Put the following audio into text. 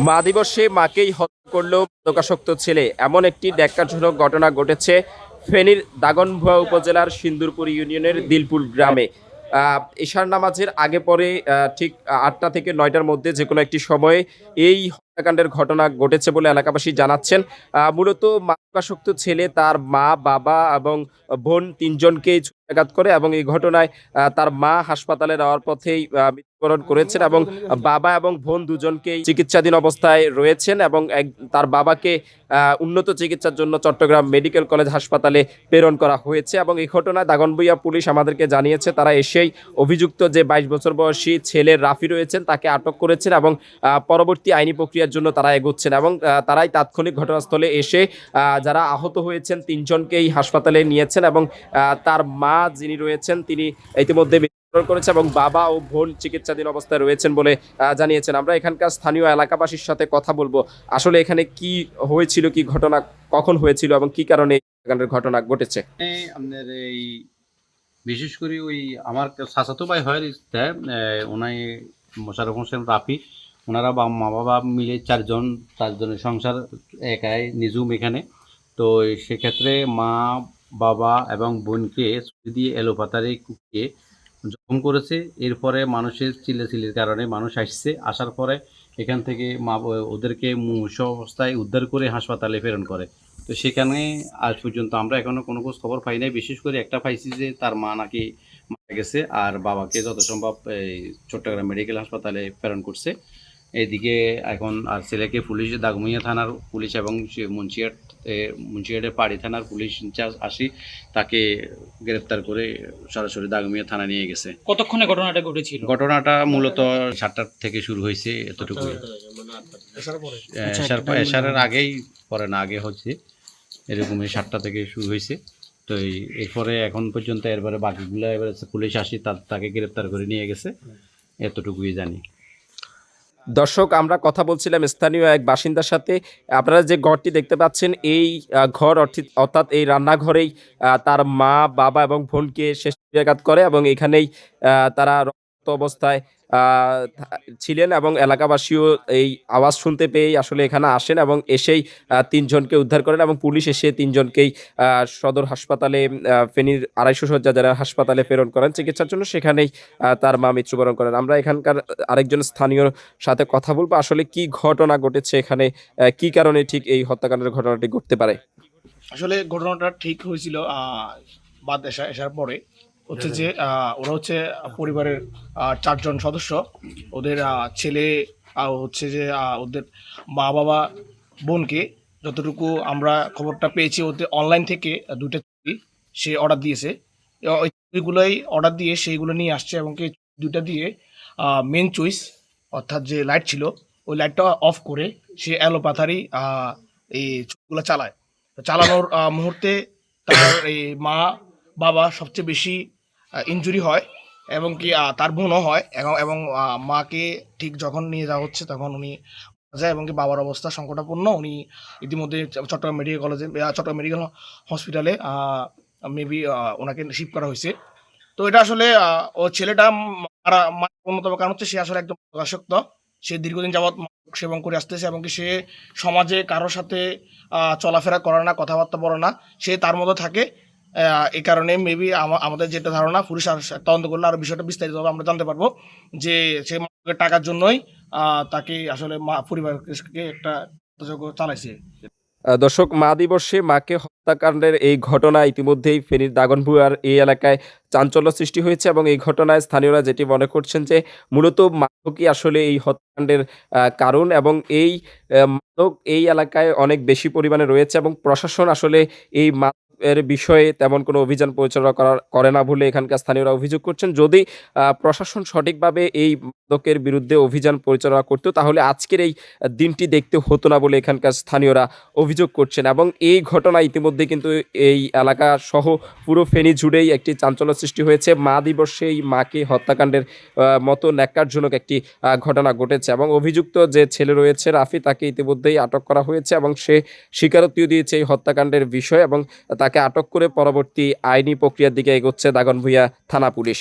মা দিবসে মাকেই হত্যা করলো মাদকাসক্ত ছেলে, এমন একটি ন্যাক্কারজনক ঘটনা ঘটেছে ফেনীর দাগনভূঞা উপজেলার সিন্দুরপুর ইউনিয়নের দিলপুর গ্রামে। এশার নামাজের আগে পরে ঠিক ৮টা থেকে ৯টার মধ্যে যে কোনো একটি সময়ে এই হত্যাকাণ্ডের ঘটনা ঘটেছে বলে এলাকাবাসী জানাচ্ছেন। মূলত মাদকাসক্ত ছেলে তার মা, বাবা এবং বোন তিনজনকেই ছুরিকাঘাত করে এবং এই ঘটনায় তার মা হাসপাতালে নেওয়ার পথেই মৃত্যুবরণ করেছেন এবং বাবা এবং বোন দুজনকেই চিকিৎসাধীন অবস্থায় রয়েছেন এবং তার বাবাকে উন্নত চিকিৎসার জন্য চট্টগ্রাম মেডিকেল কলেজ হাসপাতালে প্রেরণ করা হয়েছে। এবং এই ঘটনায় দাগনভূঞা পুলিশ আমাদেরকে জানিয়েছে তারা এসেই অভিযুক্ত যে ২২ বছর বয়সী ছেলে রাফি রয়েছেন তাকে আটক করেছেন এবং পরবর্তী আইনি প্রক্রিয়ার জন্য তারা এগোচ্ছেন এবং তারাই তাৎক্ষণিক ঘটনাস্থলে এসে যারা আহত হয়েছেন তিনজনকেই হাসপাতালে নিয়েছেন এবং তার মা যিনি রয়েছেন তিনি ইতিমধ্যে করেছে এবং বাবা ও বোন চিকিৎসাধীন অবস্থায় রয়েছেন বলে জানিয়েছেন। আমরা এখানকার স্থানীয় এলাকাবাসীর সাথে কথা বলবো, আসলে এখানে কি হয়েছিল, কি ঘটনা কখন হয়েছিল এবং কি কারণে এই ঘটনা ঘটেছে। আপনার এই বিশেষ করে ওই আমার চাচাতো ভাই হয় ওনাই মোশাররফ হোসেন রাফি, ওনারা মা বাবা মিলে চারজনের সংসার একাই নিজুম এখানে। তো সেক্ষেত্রে মা, বাবা এবং বোনকে ছুরি দিয়ে এলোপাতাড়ি কুপিয়ে জখম করেছে। এরপরে মানুষের চিল্লাচিল্লির কারণে মানুষ আসছে, আসার পরে এখান থেকে ওদেরকে মুমূর্ষু অবস্থায় উদ্ধার করে হাসপাতালে প্রেরণ করে। তো সেখানে আজ পর্যন্ত আমরা এখনো কোনো খোঁজ খবর পাই নাই। বিশেষ করে একটা পাইছি যে তার মা নাকি মারা গেছে আর বাবাকে যত সম্ভব এই চট্টগ্রাম মেডিকেল হাসপাতালে প্রেরণ করছে। এদিকে এখন আর ছেলেকে পুলিশ, দাগনভূঞা থানার পুলিশ এবং মুন্সিয়াটের পাড়ি থানার পুলিশ ইনচার্জ আসি তাকে গ্রেফতার করে সরাসরি দাগনভূঞা থানা নিয়ে গেছে। কতক্ষণে ঘটনাটা ঘটেছিল? ঘটনাটা মূলত ৭টার থেকে শুরু হয়েছে, এতটুকুই। এশারের আগেই, পরে না আগে হচ্ছে, এরকমই ৭টা থেকে শুরু হয়েছে। তো এরপরে এখন পর্যন্ত এরপরে বাকিগুলো এবারে পুলিশ আসি তাকে গ্রেফতার করে নিয়ে গেছে, এতটুকুই জানি। দর্শক, আমরা কথা বলছিলাম স্থানীয় এক বাসিন্দার সাথে। আপনারা যে ঘরটি দেখতে পাচ্ছেন এই ঘর অর্থাৎ এই রান্নাঘরেই তার মা, বাবা এবং বোনকে সে ছুরিকাঘাত করে এবং এখানেই তারা রক্তাক্ত অবস্থায় ছিলেন এবং এলাকাবাসীও এই আওয়াজ শুনতে পেয়েই আসলে এখানে আসেন এবং এসেই তিনজনকে উদ্ধার করেন এবং পুলিশ এসে তিনজনকেই সদর হাসপাতালে, ফেনীর ২৫০ শয্যা যারা হাসপাতালে প্রেরণ করেন চিকিৎসার জন্য। সেখানেই তার মা মৃত্যুবরণ করেন। আমরা এখানকার আরেকজন স্থানীয় সাথে কথা বলবো, আসলে কি ঘটনা ঘটেছে এখানে, কি কারণে ঠিক এই হত্যাকাণ্ডের ঘটনাটি ঘটতে পারে। আসলে ঘটনাটা ঠিক হয়েছিল বাদ এসার পরে। হচ্ছে যে ওরা হচ্ছে পরিবারের ৪জন সদস্য, ওদের ছেলে হচ্ছে যে ওদের মা, বাবা, বোনকে, যতটুকু আমরা খবরটা পেয়েছি ওদের অনলাইন থেকে ২টা ছবি সে অর্ডার দিয়েছে। ওই ছবিগুলোই অর্ডার দিয়ে সেইগুলো নিয়ে আসছে এবং কি ২টা দিয়ে মেন চুইস অর্থাৎ যে লাইট ছিল ওই লাইটটা অফ করে সে অ্যালোপ্যাথারি এই ছবিগুলো চালায়। চালানোর মুহূর্তে তার এই মা, বাবা সবচেয়ে বেশি ইনজুরি হয় এবং কি তার বোনও হয় এবং মাকে ঠিক যখন নিয়ে যাওয়া হচ্ছে তখন উনি যায় এবং কি বাবার অবস্থা সংকটাপন্ন। উনি ইতিমধ্যে চট্টগ্রাম মেডিকেল হসপিটালে মেবি ওনাকে শিফট করা হয়েছে। তো এটা আসলে ও ছেলেটা অন্যতম কারণ হচ্ছে সে আসলে একদম আসক্ত। সে দীর্ঘদিন যাবৎ সেবন করে আসতেছে এবং কি সে সমাজে কারোর সাথে চলাফেরা করে না, কথাবার্তা বলে না, সে তার মতো থাকে। এই কারণে মেবি আমাদের যেটা ধারণা, পুলিশ তদন্ত করলে আরো বিষয়টা বিস্তারিতভাবে আমরা জানতে পারবো যে সে টাকার জন্যই তাকে আসলে পরিবারকে একটা চালাইছে। দর্শক, মা দিবসে মাকে হত্যাকাণ্ডের এই ঘটনা ইতিমধ্যেই ফেনীর দাগনভূঞার এই এলাকায় চাঞ্চল্য সৃষ্টি হয়েছে এবং এই ঘটনায় স্থানীয়রা যেটি মনে করছেন যে মূলত মাদকই আসলে এই হত্যাকাণ্ডের কারণ এবং এই মাদক এই এলাকায় অনেক বেশি পরিমাণে রয়েছে এবং প্রশাসন আসলে এই এর বিষয়ে তেমন কোনো অভিযান পরিচালনা করে না বলে এখানকার স্থানীয়রা অভিযোগ করছেন। যদি প্রশাসন সঠিকভাবে এই মাদকের বিরুদ্ধে অভিযান পরিচালনা করত তাহলে আজকের এই দিনটি দেখতে হতো না বলে এখানকার স্থানীয়রা অভিযোগ করছেন এবং এই ঘটনা ইতিমধ্যে কিন্তু এই এলাকা সহ পুরো ফেনী জুড়েই একটি চাঞ্চল্য সৃষ্টি হয়েছে। মা দিবসে এই মাকে হত্যাকাণ্ডের মতো ন্যাক্কারজনক একটি ঘটনা ঘটেছে এবং অভিযুক্ত যে ছেলে রয়েছে রাফি তাকে ইতিমধ্যেই আটক করা হয়েছে এবং সে স্বীকারোক্তিও দিয়েছে এই হত্যাকাণ্ডের বিষয় এবং তাকে আটক করে পরবর্তী আইনি প্রক্রিয়ার দিকে এগোচ্ছে দাগনভূঞা থানা পুলিশ।